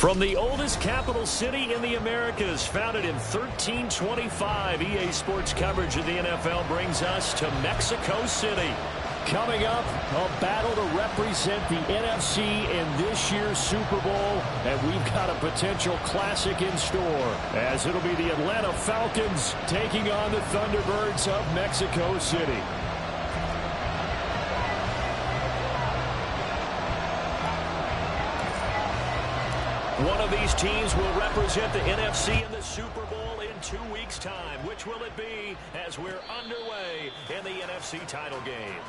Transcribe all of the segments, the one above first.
From the oldest capital city in the Americas, founded in 1325, EA Sports coverage of the NFL brings us to Mexico City. Coming up, a battle to represent the NFC in this year's Super Bowl, and we've got a potential classic in store, as it'll be the Atlanta Falcons taking on the Thunderbirds of Mexico City. One of these teams will represent the NFC in the Super Bowl in 2 weeks' time. Which will it be as we're underway in the NFC title game?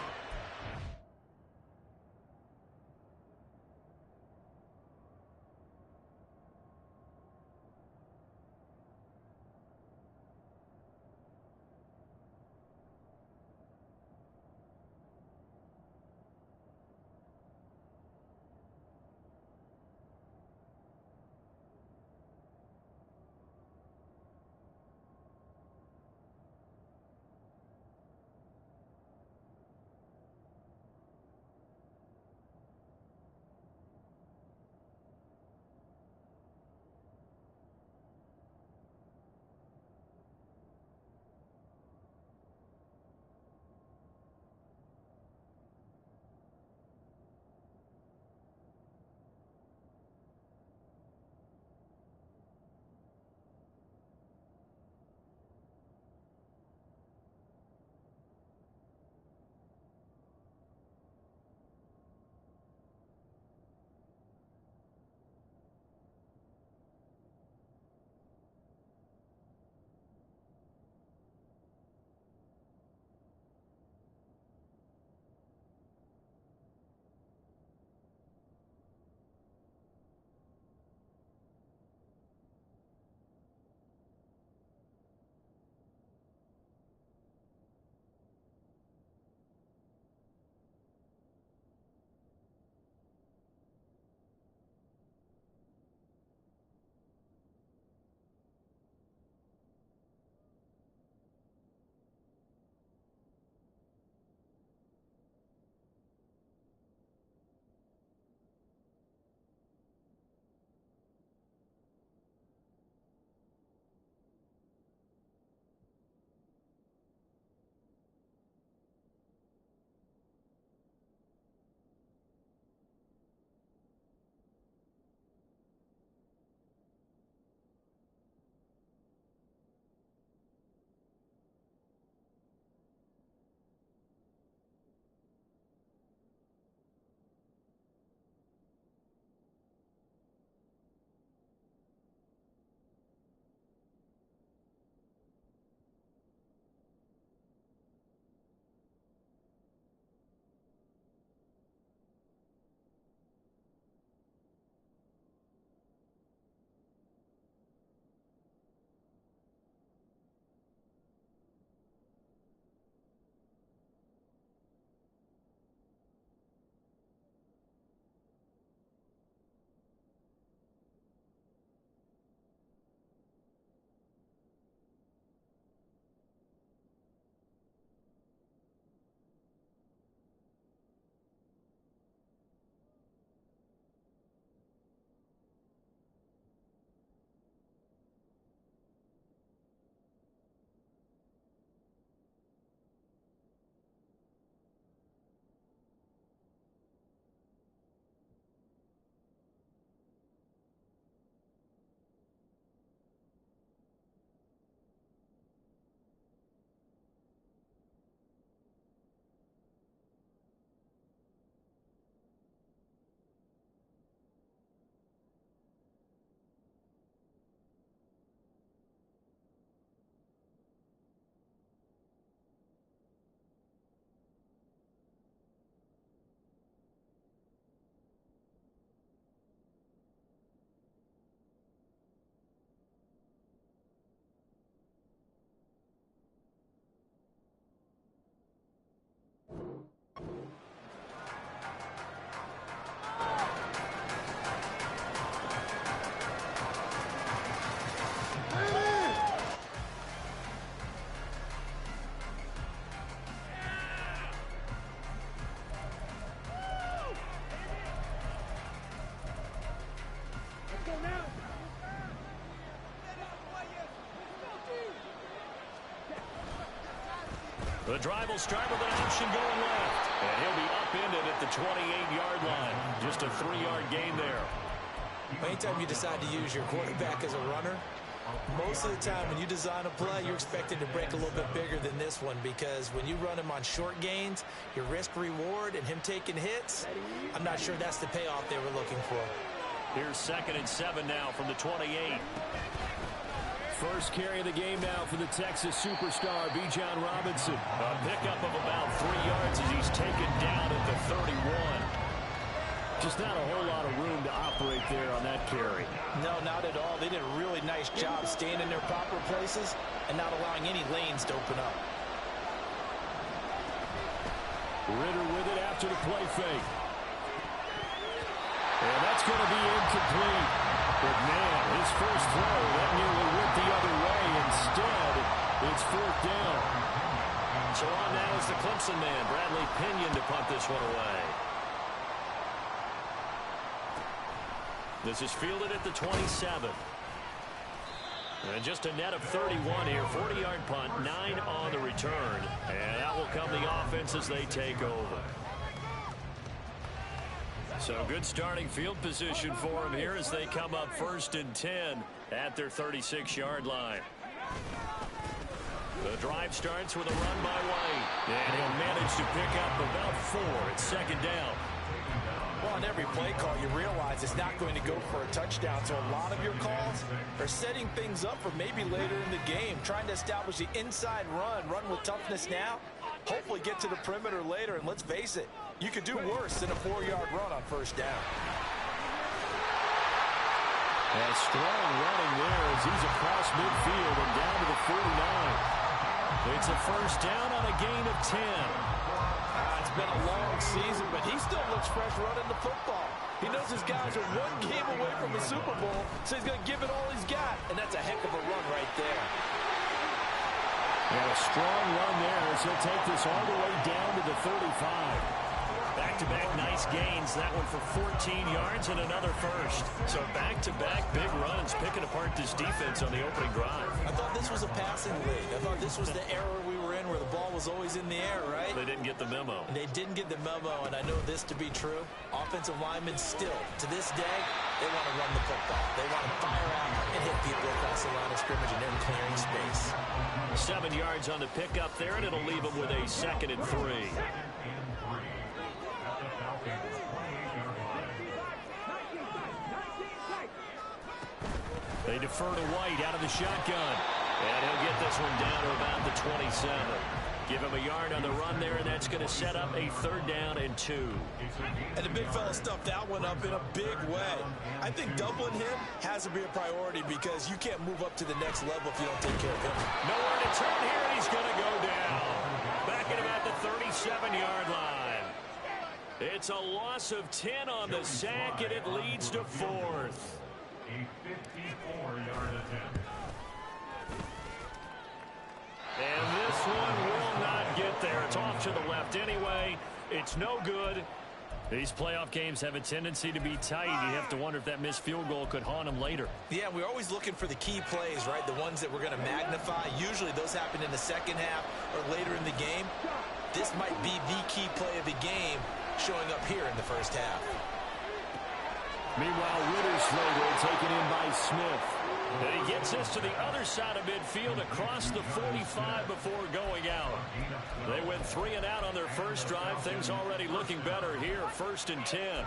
The drive will start with an option going left. And he'll be upended at the 28-yard line. Just a 3-yard gain there. Anytime you decide to use your quarterback as a runner, most of the time when you design a play, you're expecting to break a little bit bigger than this one, because when you run him on short gains, your risk-reward and him taking hits, I'm not sure that's the payoff they were looking for. Here's 2nd and 7 now from the 28. First carry of the game now for the Texas superstar, Bijan Robinson. A pickup of about 3 yards as he's taken down at the 31. Just not a whole lot of room to operate there on that carry. No, not at all. They did a really nice job staying in their proper places and not allowing any lanes to open up. Ritter with it after the play fake. And that's going to be incomplete. But, man, his first throw, that nearly went the other way. Instead, it's 4th down. So on now is the Clemson man, Bradley Pinion, to punt this one away. This is fielded at the 27. And just a net of 31 here. 40-yard punt, 9 on the return. And that will come the offense as they take over. So good starting field position for them here as they come up 1st and 10 at their 36-yard line. The drive starts with a run by White. And he'll manage to pick up about 4 at 2nd down. Well, on every play call, you realize it's not going to go for a touchdown. So a lot of your calls are setting things up for maybe later in the game, trying to establish the inside run with toughness now, hopefully get to the perimeter later. And let's face it, you could do worse than a 4-yard run on 1st down. A strong running there as he's across midfield and down to the 49. It's a 1st down on a gain of 10. It's been a long season, but he still looks fresh running the football. He knows his guys are 1 game away from the Super Bowl, so he's going to give it all he's got, and that's a heck of a run right there. And a strong run there as he'll take this all the way down to the 35. Back-to-back nice gains. That one for 14 yards and another first. So back-to-back big runs, picking apart this defense on the opening drive. I thought this was a passing league. I thought this was the era we were in where the ball was always in the air, right? They didn't get the memo. And they didn't get the memo, and I know this to be true. Offensive linemen still, to this day, they want to run the football. They want to fire out and hit people across the line of scrimmage, and they're clearing space. 7 yards on the pickup there, and it'll leave them with a 2nd and 3. They defer to White out of the shotgun. And he'll get this one down to about the 27. Give him a yard on the run there, and that's going to set up a 3rd down and 2. And the big fella stuffed that one up in a big way. I think doubling him has to be a priority because you can't move up to the next level if you don't take care of him. Nowhere to turn here, and he's going to go down. Back at about the 37-yard line. It's a loss of 10 on the sack, and it leads to 4th. A 54-yard attempt. And this one will not get there. It's off to the left anyway. It's no good. These playoff games have a tendency to be tight. You have to wonder if that missed field goal could haunt them later. Yeah, we're always looking for the key plays, right? The ones that we're going to magnify. Usually those happen in the second half or later in the game. This might be the key play of the game showing up here in the first half. Meanwhile, Ritter's taken in by Smith. And he gets this to the other side of midfield across the 45 before going out. They went 3 and out on their first drive. Things already looking better here. 1st and 10.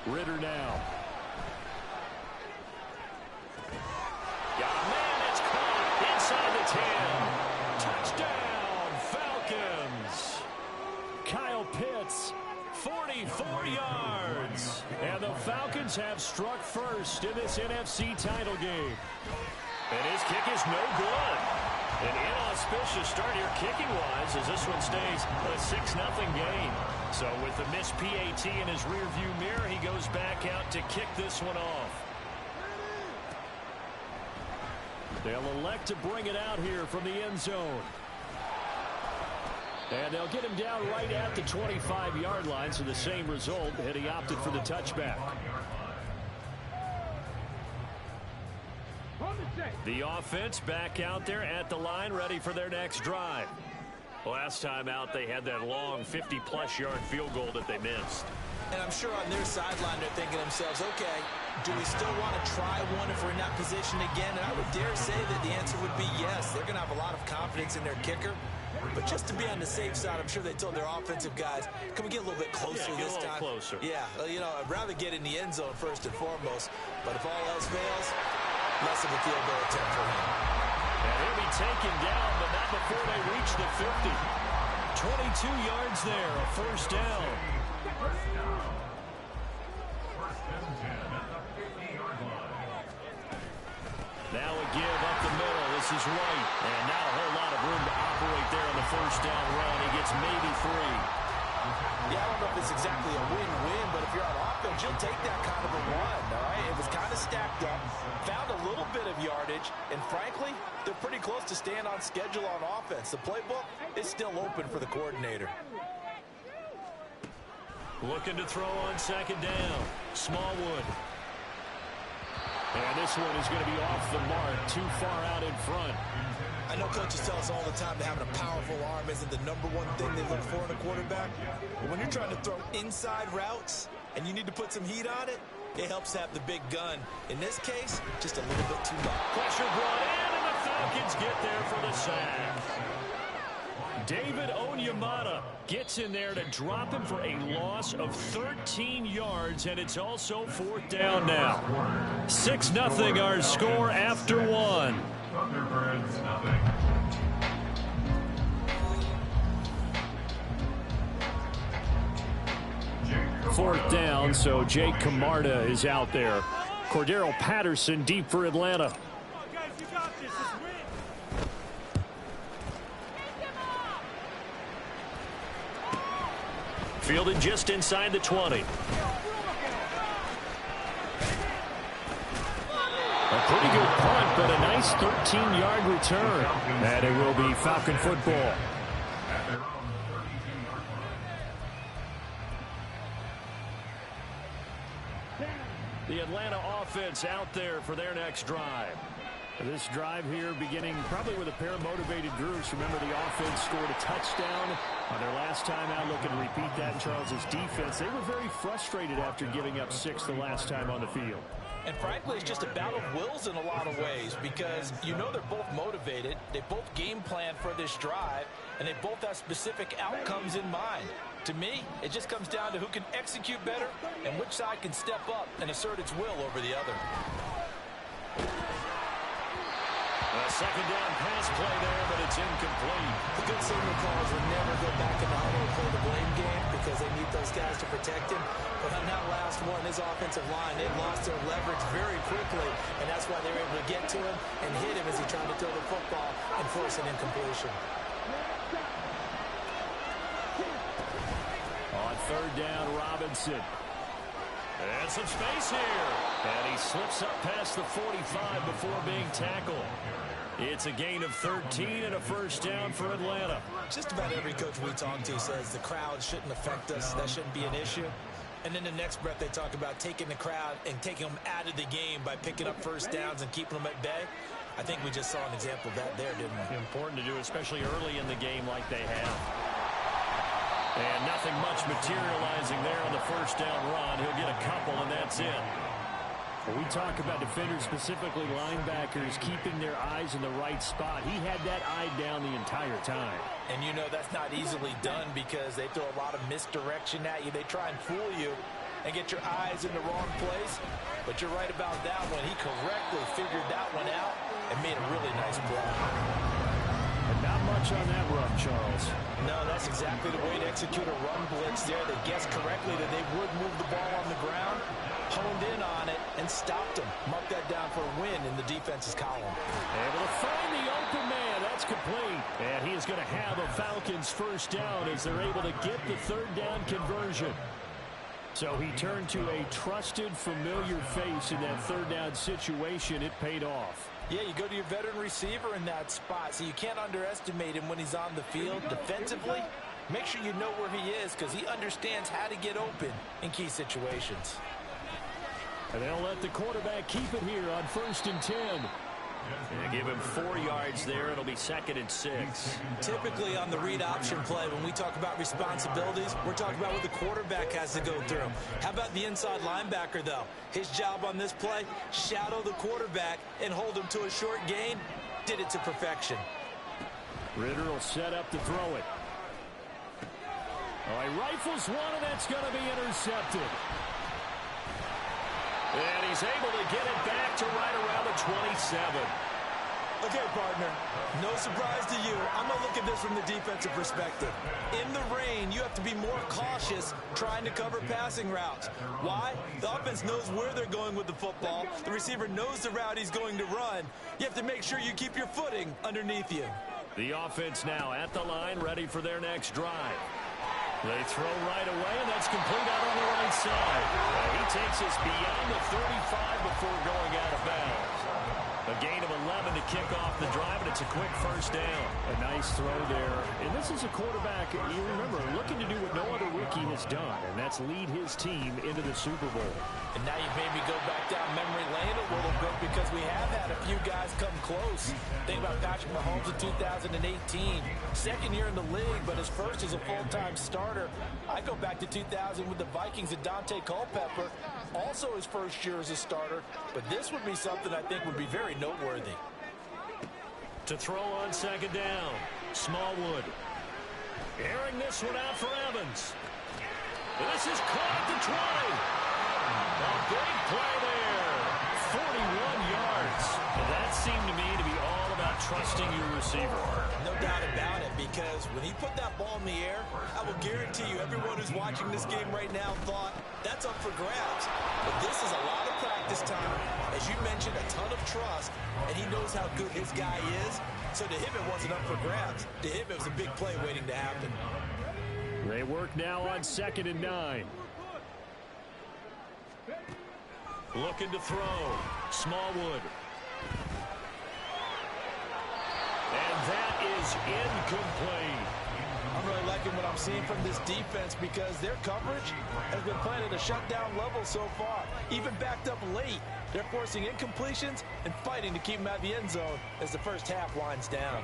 Ritter now. Got a man that's caught inside the 10. Touchdown, Falcons. Kyle Pitts, 44 yards. And the Falcons have struck first in this NFC title game. And his kick is no good. An inauspicious start here kicking-wise as this one stays a 6-0 game. So with the missed PAT in his rearview mirror, he goes back out to kick this one off. They'll elect to bring it out here from the end zone. And they'll get him down right at the 25-yard line, so the same result, and he opted for the touchback. The offense back out there at the line, ready for their next drive. Last time out, they had that long 50-plus yard field goal that they missed. And I'm sure on their sideline they're thinking to themselves, okay, do we still want to try one if we're in that position again? And I would dare say that the answer would be yes. They're going to have a lot of confidence in their kicker. But just to be on the safe side, I'm sure they told their offensive guys, can we get a little bit closer this time? Closer. Yeah, you know, I'd rather get in the end zone first and foremost. But if all else fails, less of a field goal attempt for him. And he'll be taken down, but not before they reach the 50. 22 yards there, a first down. Now a give up the middle. This is White. And not a whole lot of room to operate there on the first down run. He gets maybe 3. Yeah, I don't know if it's exactly a win-win, but if you're on offense, you'll take that kind of a run, all right? It was kind of stacked up, found a little bit of yardage, and frankly, they're pretty close to staying on schedule on offense. The playbook is still open for the coordinator. Looking to throw on second down. Smallwood. And this one is going to be off the mark, too far out in front. I know coaches tell us all the time that having a powerful arm isn't the #1 thing they look for in a quarterback. But when you're trying to throw inside routes and you need to put some heat on it, it helps have the big gun. In this case, just a little bit too much. Pressure brought in, and the Falcons get there for the sack. David Onyemata gets in there to drop him for a loss of 13 yards, and it's also 4th down now. 6-0 our score after 1. Thunderbirds, nothing. Fourth down, so Jake Camarda is out there. Cordero Patterson deep for Atlanta. Fielded just inside the 20. A pretty good punt, but a nice 13-yard return. And it will be Falcon football. The Atlanta offense out there for their next drive. This drive here beginning probably with a pair of motivated groups. Remember, the offense scored a touchdown on their last time out. Looking to repeat that in Charles's defense. They were very frustrated after giving up 6 the last time on the field. And frankly, it's just a battle of wills in a lot of ways because you know they're both motivated. They both game plan for this drive, and they both have specific outcomes in mind. To me, it just comes down to who can execute better and which side can step up and assert its will over the other. A second down pass play there, but it's incomplete. The good signal calls will never go back in the huddle and play the blame game because they need those guys to protect him. But on that last one, his offensive line, they lost their leverage very quickly, and that's why they were able to get to him and hit him as he tried to throw the football and force an incompletion. On third down, Robinson. And some space here. And he slips up past the 45 before being tackled. It's a gain of 13 and a first down for Atlanta. Just about every coach we talk to says the crowd shouldn't affect us. That shouldn't be an issue. And then the next breath they talk about taking the crowd and taking them out of the game by picking up first downs and keeping them at bay. I think we just saw an example of that there, didn't we? Important to do, especially early in the game like they have. And nothing much materializing there on the first down run. He'll get a couple, and that's it. When we talk about defenders, specifically linebackers, keeping their eyes in the right spot, he had that eye down the entire time. And you know that's not easily done because they throw a lot of misdirection at you. They try and fool you and get your eyes in the wrong place. But you're right about that one. He correctly figured that one out and made a really nice play. And not much on that run, Charles. No, that's exactly the way to execute a run blitz there. They guessed correctly that they would move the ball on the ground, honed in on it, and stopped them. Mark that down for a win in the defense's column. Able to find the open man. That's complete. And he is going to have a Falcons first down as they're able to get the third down conversion. So he turned to a trusted, familiar face in that third down situation. It paid off. Yeah, you go to your veteran receiver in that spot, so you can't underestimate him when he's on the field. Defensively, make sure you know where he is because he understands how to get open in key situations. And they'll let the quarterback keep it here on 1st and 10. And give him 4 yards there. It'll be 2nd and 6. Typically on the read option play, when we talk about responsibilities, we're talking about what the quarterback has to go through. How about the inside linebacker, though? His job on this play, shadow the quarterback and hold him to a short gain. Did it to perfection. Ritter will set up to throw it. He rifles one, and that's going to be intercepted. And he's able to get it back to right around the 27. Okay, partner, no surprise to you. I'm going to look at this from the defensive perspective. In the rain, you have to be more cautious trying to cover passing routes. Why? The offense knows where they're going with the football. The receiver knows the route he's going to run. You have to make sure you keep your footing underneath you. The offense now at the line, ready for their next drive. They throw right away, and that's complete out on the right side. He takes us beyond the 35 before going out of bounds. A gain of 11 to kick off the drive, and it's a quick first down. A nice throw there. And this is a quarterback, you remember, looking to do what no other rookie has done, and that's lead his team into the Super Bowl. And now you've made me go back down memory lane a little bit because we have had a few guys come close. Think about Patrick Mahomes in 2018. Second year in the league, but his first as a full-time starter. I go back to 2000 with the Vikings and Dante Culpepper. Also his first year as a starter. But this would be something I think would be very noteworthy. To throw on 2nd down, Smallwood. Airing this one out for Evans. This is caught at the 20. A big play there. 41 yards. And that seemed to me to be all about trusting your receiver. No doubt about it, because when he put that ball in the air, I will guarantee you everyone who's watching this game right now thought that's up for grabs. But this is a lot of practice time. As you mentioned, a ton of trust, and he knows how good his guy is. So to him, it wasn't up for grabs. To him, it was a big play waiting to happen. They work now on 2nd and 9. Looking to throw. Smallwood. And that is incomplete. I'm really liking what I'm seeing from this defense because their coverage has been playing at a shutdown level so far. Even backed up late, they're forcing incompletions and fighting to keep them out of the end zone as the first half winds down.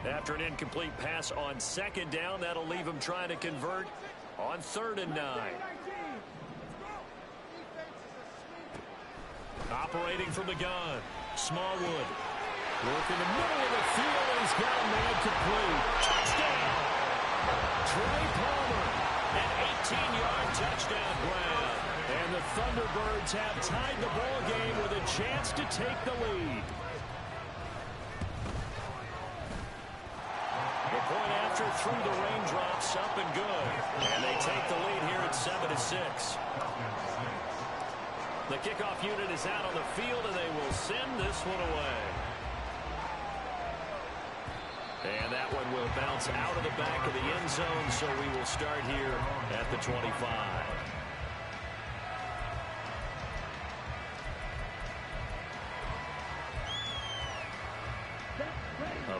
After an incomplete pass on 2nd down, that'll leave them trying to convert on 3rd and 9. Operating from the gun, Smallwood. Work in the middle of the field, and he's got a man complete. Touchdown! Trey Palmer, an 18-yard touchdown grab. And the Thunderbirds have tied the ball game with a chance to take the lead. The point after through the raindrops, up and good. And they take the lead here at 7-6. The kickoff unit is out on the field, and they will send this one away. And that one will bounce out of the back of the end zone, so we will start here at the 25.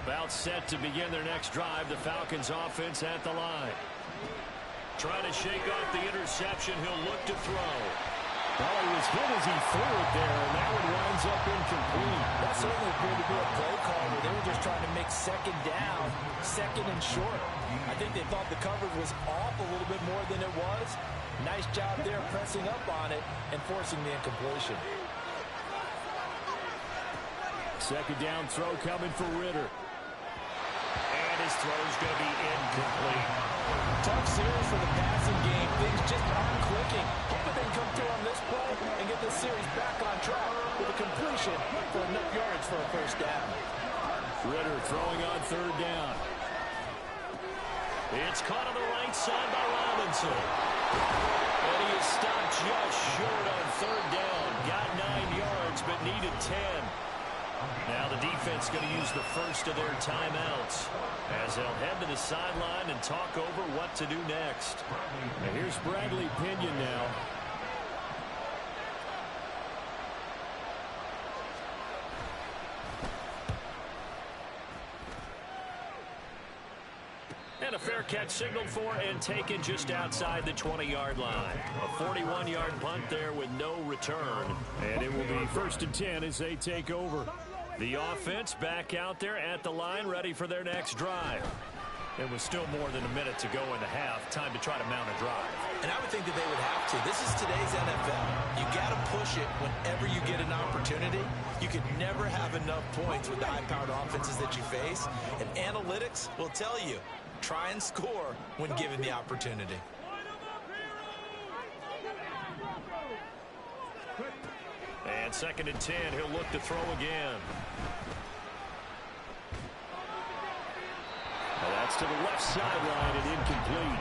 About set to begin their next drive, the Falcons offense at the line. Trying to shake off the interception, he'll look to throw. Well, he was hit as he threw it there, and that one winds up incomplete. That certainly appeared to be a play call where they were just trying to make 2nd down, 2nd and short. I think they thought the coverage was off a little bit more than it was. Nice job there pressing up on it and forcing the incompletion. 2nd down throw coming for Ritter. And his throw's going to be incomplete. Tough series for the passing game. Things just aren't clicking. Hoping they can come through on this play and get this series back on track with a completion for enough yards for a first down. Ritter throwing on 3rd down. It's caught on the right side by Robinson. And he is stopped just short on 3rd down. Got 9 yards, but needed 10. Now the defense going to use the first of their timeouts as they'll head to the sideline and talk over what to do next. Now here's Bradley Pinion now. And a fair catch signaled for and taken just outside the 20-yard line. A 41-yard punt there with no return. And it will be 1st and 10 as they take over. The offense back out there at the line, ready for their next drive. It was still more than a minute to go in the half. Time to try to mount a drive. And I would think that they would have to. This is today's NFL. You got to push it whenever you get an opportunity. You can never have enough points with the high-powered offenses that you face. And analytics will tell you, try and score when given the opportunity. And 2nd and 10, he'll look to throw again. Well, that's to the left sideline and incomplete.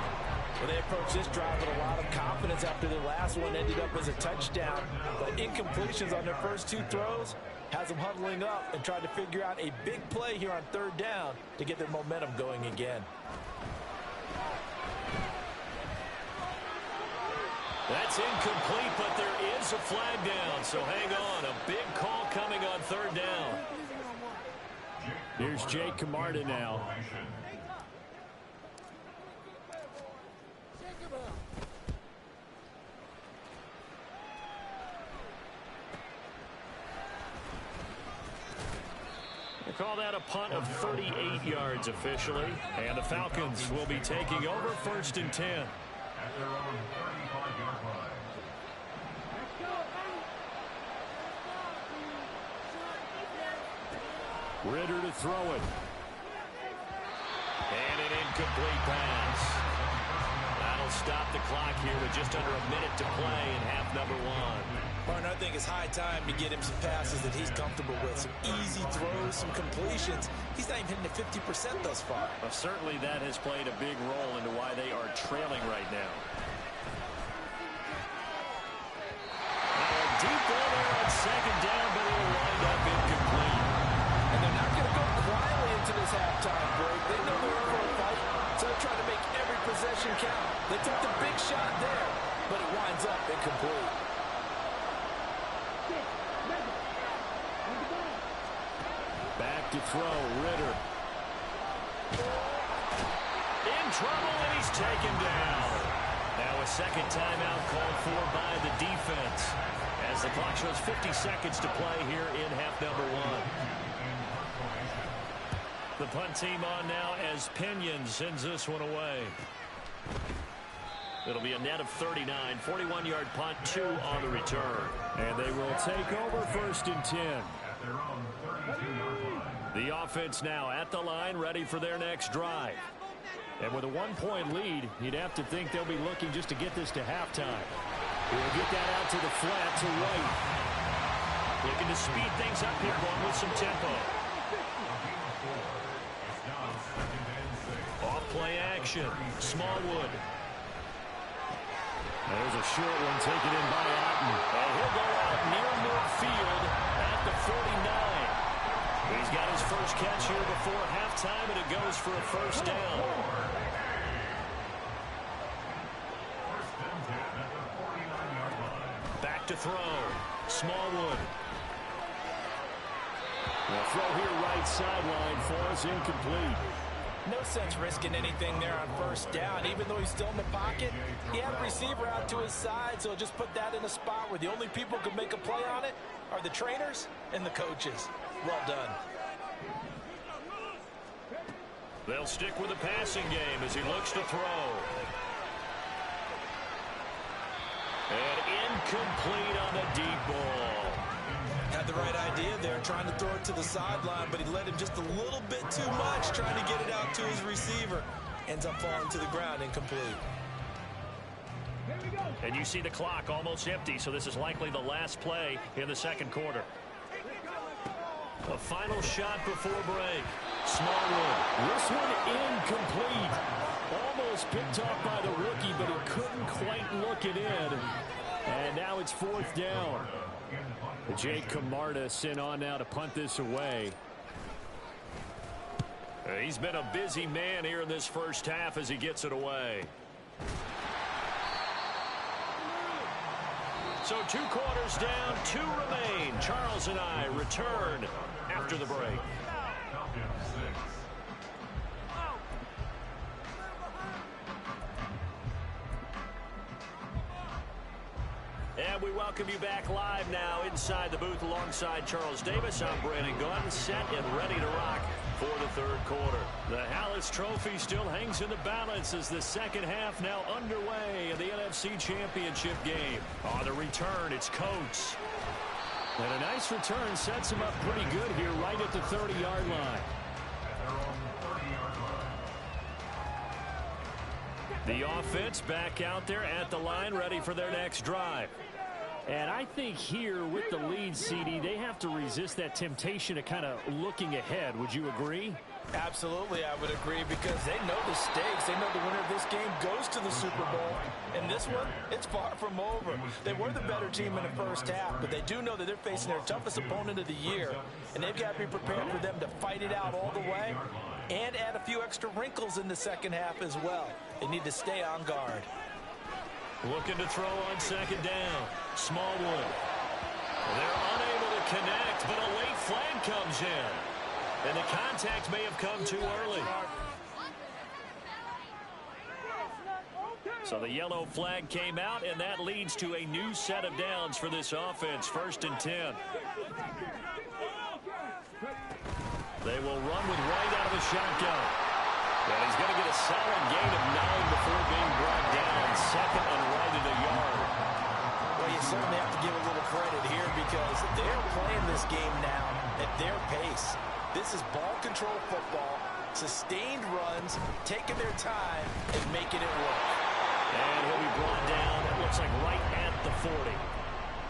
Well, they approached this drive with a lot of confidence after the last one ended up as a touchdown. But incompletions on their first 2 throws has them huddling up and trying to figure out a big play here on 3rd down to get their momentum going again. That's incomplete, but there is a flag down, so hang on. A big call coming on 3rd down. Here's Jake Camarda now. They call that a punt of 38 yards officially, and the Falcons will be taking over 1st and 10. At their own 35-yard line. Ritter to throw it. And an incomplete pass. That'll stop the clock here with just under a minute to play in half number 1. Martin, I think it's high time to get him some passes that he's comfortable with. Some easy throws, some completions. He's not even hitting the 50% thus far. Well, certainly that has played a big role into why they are trailing right now. A deep ball there on 2nd down, but it'll wind up incomplete. And they're not going to go quietly into this halftime break. They know they're in for a fight, so they're trying to make every possession count. They took the big shot there, but it winds up incomplete. Back to throw, Ritter. In trouble, and he's taken down. Now a 2nd timeout called for by the defense, as the clock shows 50 seconds to play here in half number 1. The punt team on now as Pinion sends this one away. It'll be a net of 39, 41-yard punt, 2 on the return. And they will take over 1st and 10. At their own 32-yard line. The offense now at the line, ready for their next drive. And with a 1-point lead, you'd have to think they'll be looking just to get this to halftime. He'll get that out to the flat to White. Looking to speed things up here, going with some tempo. Off play action, Smallwood. There's a short one taken in by Otten. And he'll go out near midfield at the 49. He's got his first catch here before halftime, and it goes for a 1st down. Back to throw. Smallwood. The throw here right sideline for us, incomplete. No sense risking anything there on 1st down. Even though he's still in the pocket, he had a receiver out to his side, so just put that in a spot where the only people who can make a play on it are the trainers and the coaches. Well done. They'll stick with the passing game as he looks to throw. And incomplete on the deep ball. Had the right idea there, trying to throw it to the sideline, but he let him just a little bit too much, trying to get it out to his receiver. Ends up falling to the ground, incomplete. And you see the clock almost empty, so this is likely the last play in the 2nd quarter. A final shot before break. Smallwood. This one incomplete. Almost picked off by the rookie, but he couldn't quite look it in. And now it's 4th down. Jake Camarda sent on now to punt this away. He's been a busy man here in this first half as he gets it away. So 2 quarters down, 2 remain. Charles and I return after the break. We welcome you back live now inside the booth alongside Charles Davis. I'm Brandon Gunn, set and ready to rock for the third quarter. The Hallis Trophy still hangs in the balance as the second half now underway in the NFC Championship game. On the return, it's Coates. And a nice return sets him up pretty good here right at the 30-yard line. The offense back out there at the line, ready for their next drive. And I think here with the lead, CD, they have to resist that temptation of kind of looking ahead. Would you agree? Absolutely, I would agree, because they know the stakes. They know the winner of this game goes to the Super Bowl. And this one, it's far from over. They were the better team in the first half, but they do know that they're facing their toughest opponent of the year. And they've got to be prepared for them to fight it out all the way and add a few extra wrinkles in the second half as well. They need to stay on guard. Looking to throw on second down. Smallwood. They're unable to connect, but a late flag comes in. And the contact may have come too early. So the yellow flag came out, and that leads to a new set of downs for this offense. 1st and 10. They will run with White out of the shotgun. And he's going to get a solid gain of 9 before being brought down. 2nd and right at a yard. Well, you certainly have to give a little credit here because they're playing this game now at their pace. This is ball control football, sustained runs, taking their time and making it work. And he'll be brought down, it looks like right at the 40.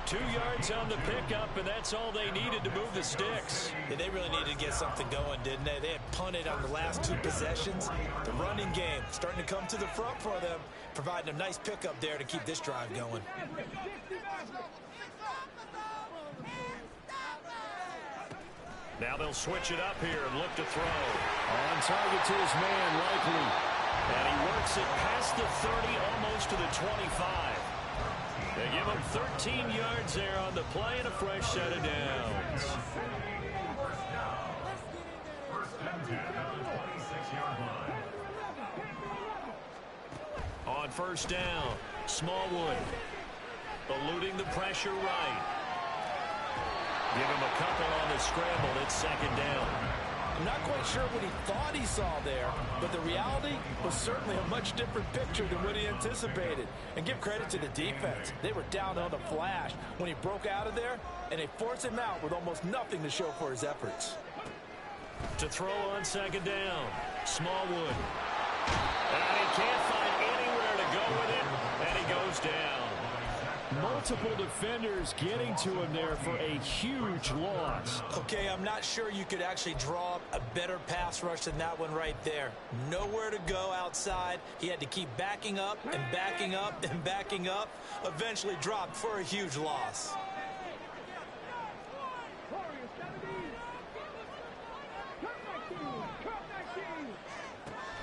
2 yards on the pickup, and that's all they needed to move the sticks. Yeah, they really needed to get something going, didn't they? They had punted on the last 2 possessions. The running game starting to come to the front for them, providing a nice pickup there to keep this drive going. Now they'll switch it up here and look to throw. On target to his man, Likely. And he works it past the 30, almost to the 25. They give him 13 yards there on the play and a fresh set of downs. First and 10 at the 26-yard line. On first down, Smallwood eluding the pressure right. Give him a couple on the scramble. It's 2nd down. I'm not quite sure what he thought he saw there, but the reality was certainly a much different picture than what he anticipated. And give credit to the defense. They were down on the flash when he broke out of there, and they forced him out with almost nothing to show for his efforts. To throw on 2nd down, Smallwood. And he can't find anywhere to go with it, and he goes down. Multiple defenders getting to him there for a huge loss. Okay, I'm not sure you could actually draw up a better pass rush than that one right there. Nowhere to go outside. He had to keep backing up and backing up and backing up. Eventually dropped for a huge loss.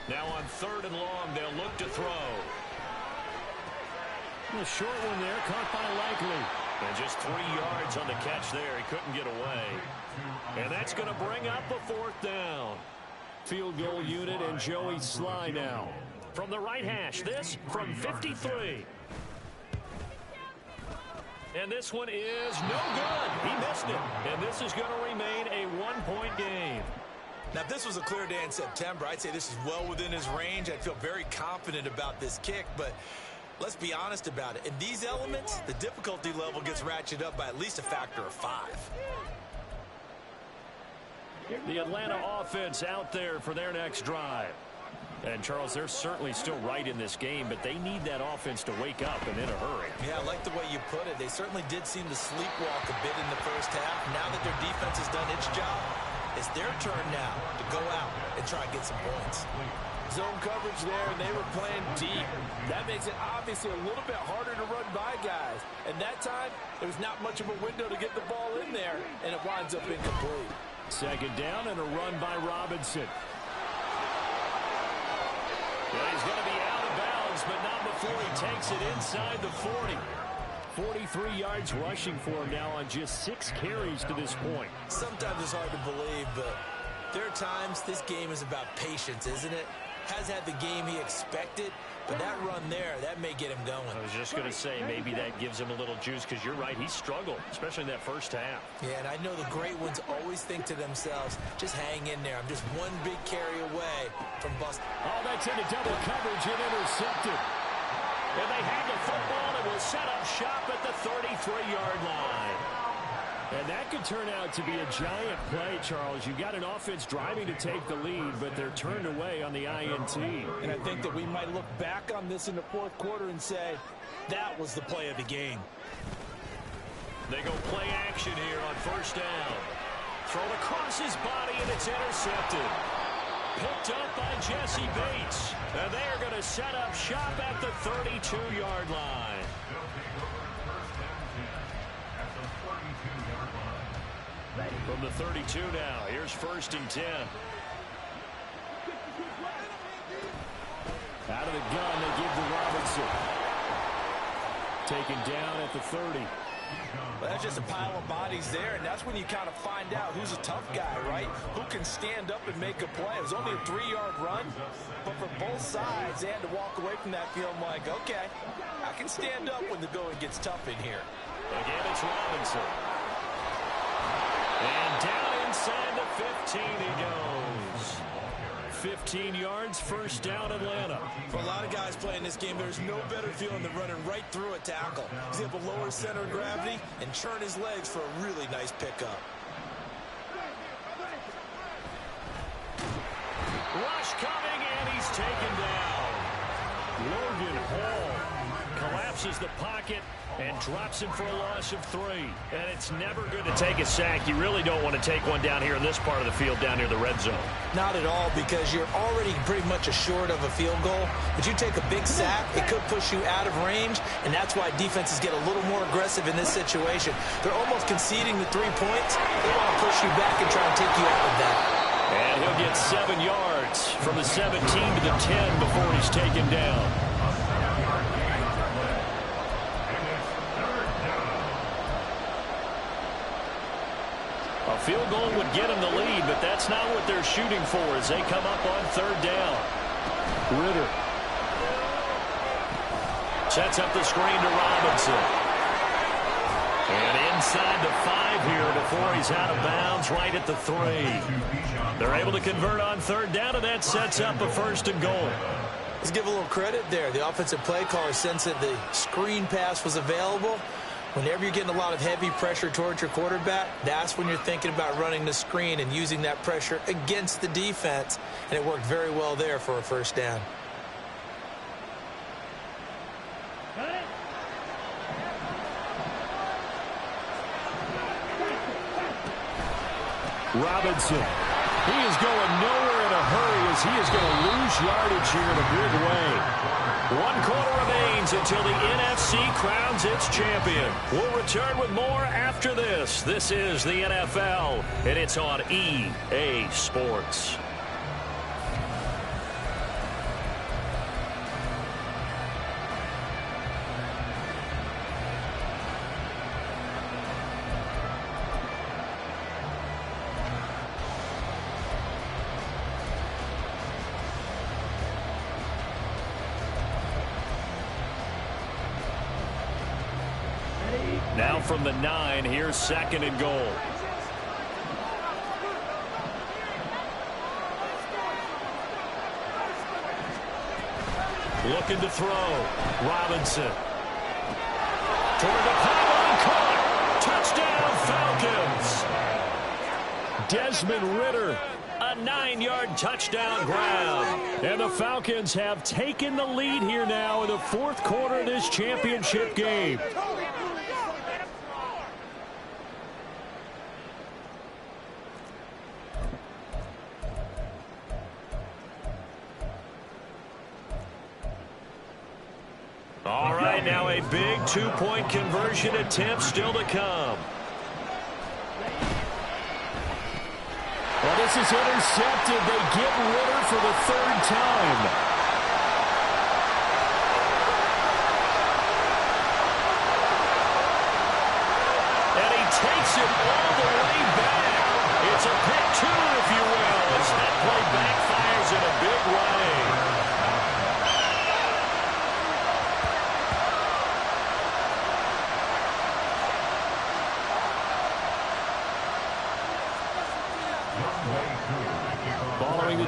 Now on 3rd and long, they'll look to throw. A short one there, caught by Likely. And just 3 yards on the catch there. He couldn't get away. And that's going to bring up a 4th down. Field goal unit and Joey Sly now. From the right hash, this from 53. And this one is no good. He missed it. And this is going to remain a 1-point game. Now, if this was a clear day in September, I'd say this is well within his range. I'd feel very confident about this kick, but let's be honest about it. In these elements, the difficulty level gets ratcheted up by at least a factor of 5. The Atlanta offense out there for their next drive. And, Charles, they're certainly still right in this game, but they need that offense to wake up and in a hurry. Yeah, I like the way you put it. They certainly did seem to sleepwalk a bit in the first half. Now that their defense has done its job, it's their turn now to go out and try and get some points. Zone coverage there, and they were playing deep. That makes it obviously a little bit harder to run by guys. And that time, there was not much of a window to get the ball in there, and it winds up incomplete. 2nd down and a run by Robinson. Well, he's going to be out of bounds, but not before he takes it inside the 40. 43 yards rushing for him now on just 6 carries to this point. Sometimes it's hard to believe, but there are times this game is about patience, isn't it? has had the game he expected, but that run there, that may get him going. I was just going to say, maybe that gives him a little juice, because you're right, he struggled, especially in that first half. Yeah, and I know the great ones always think to themselves, just hang in there. I'm just one big carry away from busting. Oh, that's into double coverage and intercepted. And they have the football and will set up shop at the 33-yard line. And that could turn out to be a giant play, Charles. You've got an offense driving to take the lead, but they're turned away on the INT. And I think that we might look back on this in the fourth quarter and say, that was the play of the game. They go play action here on first down. Thrown across his body, and it's intercepted. Picked up by Jesse Bates. And they are going to set up shop at the 32-yard line. From the 32 now, here's 1st and 10. Out of the gun, they give to Robinson. Taken down at the 30. Well, that's just a pile of bodies there, and that's when you kind of find out who's a tough guy, right? Who can stand up and make a play. It was only a 3-yard run, but for both sides, they had to walk away from that field like, okay, I can stand up when the going gets tough in here. Again, it's Robinson. And down inside the 15 he goes. 15 yards, first down, Atlanta. For a lot of guys playing this game, there's no better feeling than running right through a tackle. He's able to lower center of gravity and churn his legs for a really nice pickup. Rush coming, and he's taken down. Logan Hall collapses the pocket and drops him for a loss of 3. And it's never good to take a sack. You really don't want to take one down here in this part of the field, down near the red zone. Not at all, because you're already pretty much assured of a field goal. But you take a big sack, it could push you out of range, and that's why defenses get a little more aggressive in this situation. They're almost conceding the 3 points. They want to push you back and try and take you out of that. And he'll get 7 yards from the 17 to the 10 before he's taken down. A field goal would get them the lead, but that's not what they're shooting for as they come up on 3rd down. Ritter sets up the screen to Robinson. And inside the 5 here before he's out of bounds, right at the 3. They're able to convert on 3rd down, and that sets up a 1st and goal. Let's give a little credit there. The offensive play caller sensed that the screen pass was available. Whenever you're getting a lot of heavy pressure towards your quarterback, that's when you're thinking about running the screen and using that pressure against the defense. And it worked very well there for a 1st down. Robinson. He is going nowhere in a hurry as he is going to lose yardage here in a big way. 1 quarter remains until the NFC crowns its champion. We'll return with more after this. This is the NFL, and it's on EA Sports. Now from the 9, here's 2nd and goal. Looking to throw. Robinson. Toward the pylon, caught. Touchdown, Falcons. Desmond Ritter, a 9-yard touchdown grab. And the Falcons have taken the lead here now in the 4th quarter of this championship game. All right, now a big 2-point conversion attempt still to come. Well, this is intercepted. They get Ritter for the 3rd time. And he takes it all the way back. It's a pick 2, if you will, as that play backfires in a big way.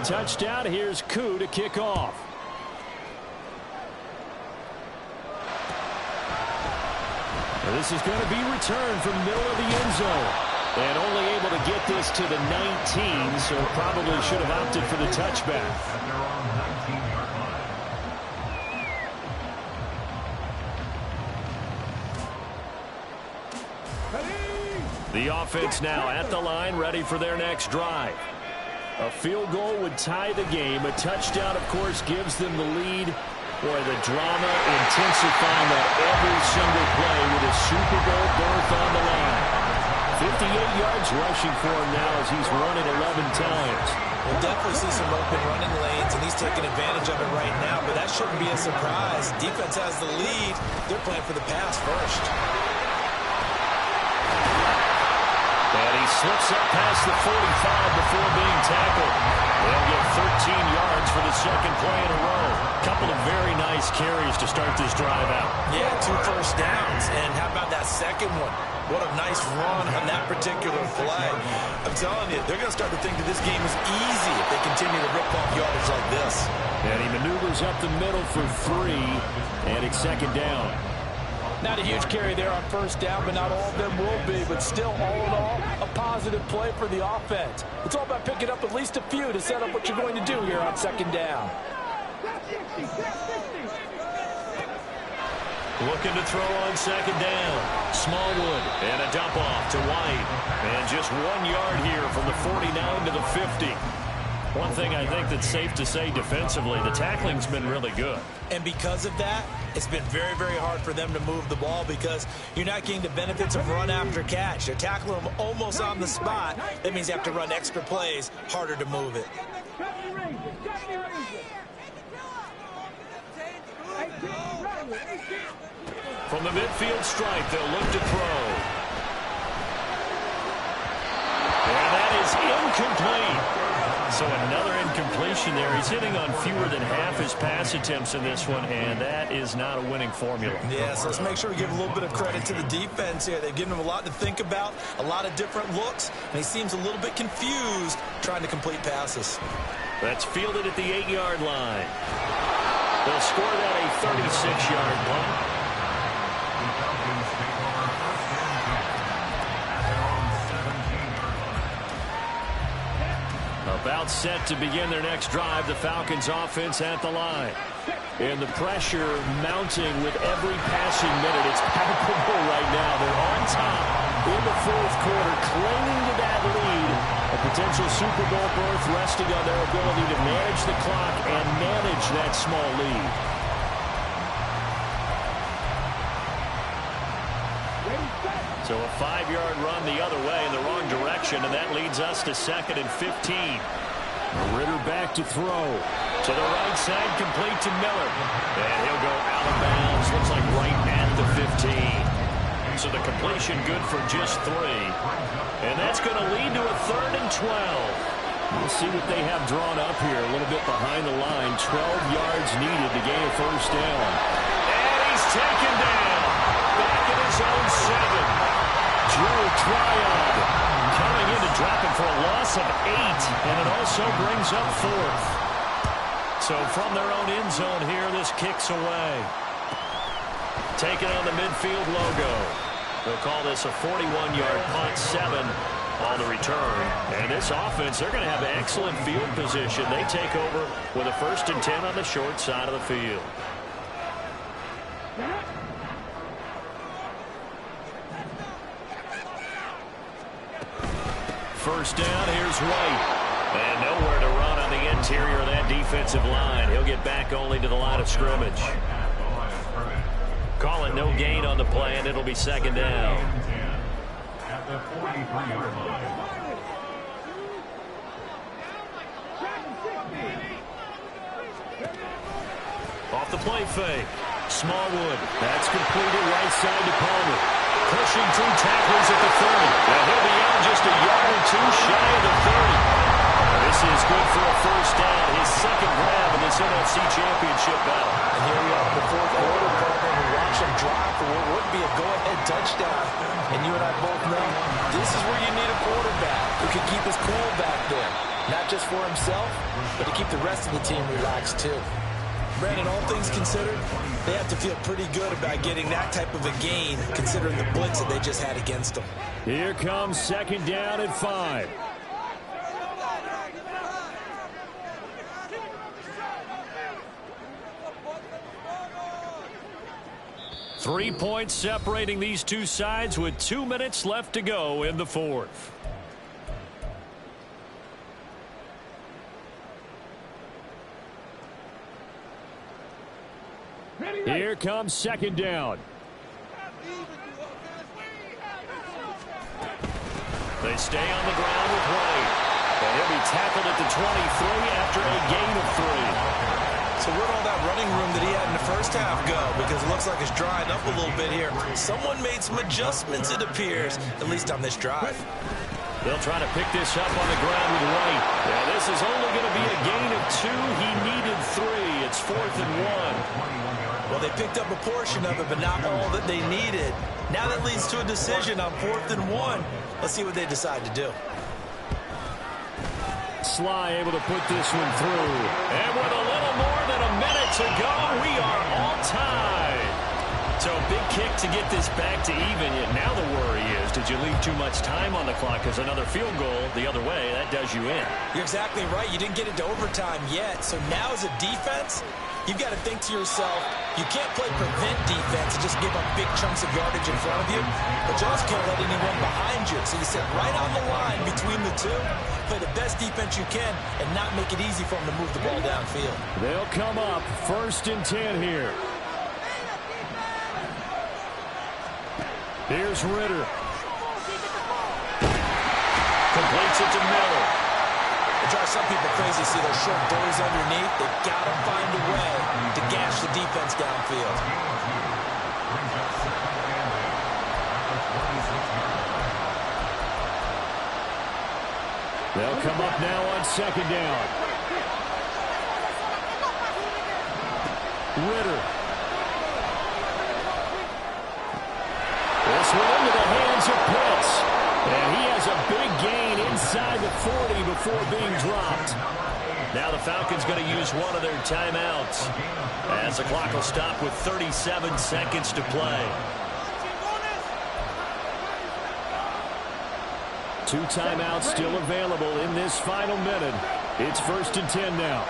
touchdown. Here's Koo to kick off. This is going to be returned from the middle of the end zone. And only able to get this to the 19, so probably should have opted for the touchback. The offense now at the line, ready for their next drive. A field goal would tie the game. A touchdown, of course, gives them the lead. Boy, the drama intensifying that every single play with a Super Bowl berth on the line. 58 yards rushing for him now as he's run it 11 times. We'll definitely see some open running lanes, and he's taking advantage of it right now, but that shouldn't be a surprise. Defense has the lead. They're playing for the pass first. And he slips up past the 45 before being tackled. They'll get 13 yards for the second play in a row. Couple of very nice carries to start this drive out. Yeah, 2 first downs. And how about that second one? What a nice run on that particular play. I'm telling you, they're going to start to think that this game is easy if they continue to rip off yardage like this. And he maneuvers up the middle for 3, and it's second down. Not a huge carry there on first down, but not all of them will be. But still, all in all, a positive play for the offense. It's all about picking up at least a few to set up what you're going to do here on second down. Looking to throw on second down. Smallwood and a dump off to White. And just 1 yard here from the 49 to the 50. One thing I think that's safe to say defensively, the tackling's been really good. And because of that, it's been very, very hard for them to move the ball because you're not getting the benefits of run after catch. They're tackling them almost on the spot. That means you have to run extra plays, harder to move it. From the midfield stripe, they'll look to throw. And that is incomplete. So another incompletion there. He's hitting on fewer than half his pass attempts in this one, and that is not a winning formula. Yes, let's make sure we give a little bit of credit to the defense here. They've given him a lot to think about, a lot of different looks, and he seems a little bit confused trying to complete passes. That's fielded at the 8-yard line. They'll score that a 36-yard punt. About set to begin their next drive, the Falcons offense at the line. And the pressure mounting with every passing minute. It's palpable right now. They're on top in the fourth quarter, clinging to that lead. A potential Super Bowl berth resting on their ability to manage the clock and manage that small lead. So a 5-yard run the other way in the wrong direction, and that leads us to 2nd and 15. Ritter back to throw. To the right side, complete to Miller. And he'll go out of bounds. Looks like right at the 15. So the completion good for just 3. And that's going to lead to a 3rd and 12. We'll see what they have drawn up here. A little bit behind the line. 12 yards needed to gain a first down. And he's taken down. Back in his own 7. Joe Tryon coming in to drop him for a loss of 8, and it also brings up 4th. So from their own end zone here, this kicks away. Taking on the midfield logo. They'll call this a 41-yard punt, 7 on the return. And this offense, they're going to have excellent field position. They take over with a 1st and 10 on the short side of the field. First down, here's White. And nowhere to run on the interior of that defensive line. He'll get back only to the line of scrimmage. Call it no gain on the play, and it'll be 2nd down. At the 43-yard line. Off the play fake. Smallwood. That's completed right side to Palmer. Pushing 2 tacklers at the 30. Now he'll be out just a yard or 2 shy of the 30. This is good for a first down. His 2nd grab in this NFC Championship battle. And here we are in the fourth quarter, partner. We watch him drive for what would be a go-ahead touchdown. And you and I both know this is where you need a quarterback who can keep his cool back there. Not just for himself, but to keep the rest of the team relaxed too. Brandon, all things considered, they have to feel pretty good about getting that type of a gain, considering the blitz that they just had against them. Here comes 2nd down and 5. Three points separating these two sides with 2 minutes left to go in the 4th. Here comes 2nd down. They stay on the ground with White. And he'll be tackled at the 23 after a gain of 3. So where'd all that running room that he had in the first half go? Because it looks like it's drying up a little bit here. Someone made some adjustments, it appears, at least on this drive. They'll try to pick this up on the ground with White. Yeah, this is only going to be a gain of 2. He needed 3. It's 4th and 1. Well, they picked up a portion of it, but not all that they needed. Now that leads to a decision on 4th and 1. Let's see what they decide to do. Sly able to put this one through. And with a little more than a minute to go, we are all tied. So big kick to get this back to even. Now the worry is, did you leave too much time on the clock? Because another field goal the other way, that does you in. You're exactly right. You didn't get it to overtime yet. So now as a defense, you've got to think to yourself, you can't play prevent defense and just give up big chunks of yardage in front of you, but you also can't let anyone behind you. So you sit right on the line between the two, play the best defense you can, and not make it easy for them to move the ball downfield. They'll come up 1st and 10 here. Here's Ritter. Completes it to Miller. It drives some people crazy to see those short boys underneath. They've got to find a way to gash the defense downfield. They'll come up now on 2nd down. Ritter. This one into the hands of Pitts. And he has a big gain inside the 40 before being dropped. Now the Falcons going to use one of their timeouts as the clock will stop with 37 seconds to play. 2 timeouts still available in this final minute. It's 1st and 10 now.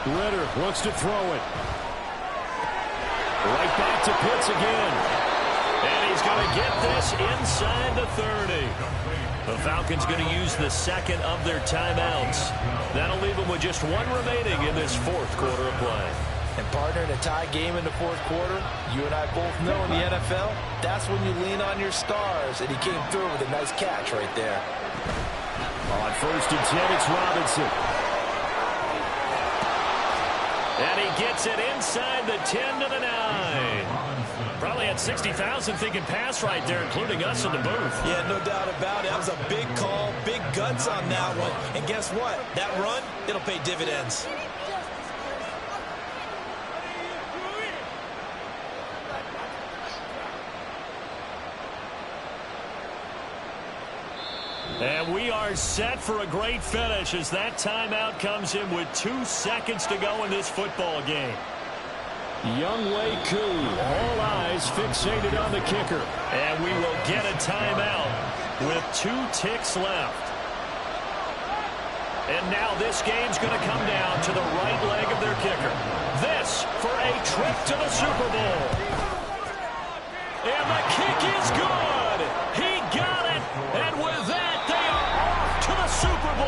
Ritter looks to throw it. Right back to Pitts again. And he's going to get this inside the 30. The Falcons going to use the second of their timeouts. That'll leave them with just 1 remaining in this 4th quarter of play. And partner, in a tie game in the 4th quarter, you and I both know in the NFL, that's when you lean on your stars. And he came through with a nice catch right there. On 1st and 10, it's Robinson. And he gets it inside the 10 to the 9. Probably had 60,000 thinking pass right there, including us in the booth. Yeah, no doubt about it. That was a big call, big guts on that one. And guess what? That run, it'll pay dividends. And we are set for a great finish as that timeout comes in with 2 seconds to go in this football game. Younghoe Koo, all eyes fixated on the kicker. And we will get a timeout with 2 ticks left. And now this game's going to come down to the right leg of their kicker. This for a trip to the Super Bowl. And the kick is good. He got it. And with that, they are off to the Super Bowl.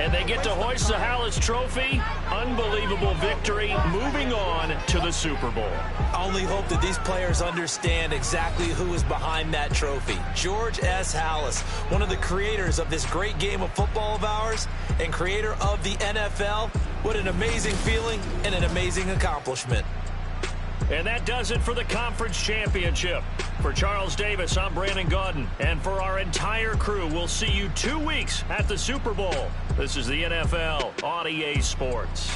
And they get to hoist the Hallis Trophy. Unbelievable victory. Moving on to the Super Bowl. I only hope that these players understand exactly who is behind that trophy. George S. Hallis, one of the creators of this great game of football of ours and creator of the NFL. What an amazing feeling and an amazing accomplishment. And that does it for the conference championship. For Charles Davis, I'm Brandon Gaudin. And for our entire crew, we'll see you 2 weeks at the Super Bowl. This is the NFL on EA Sports.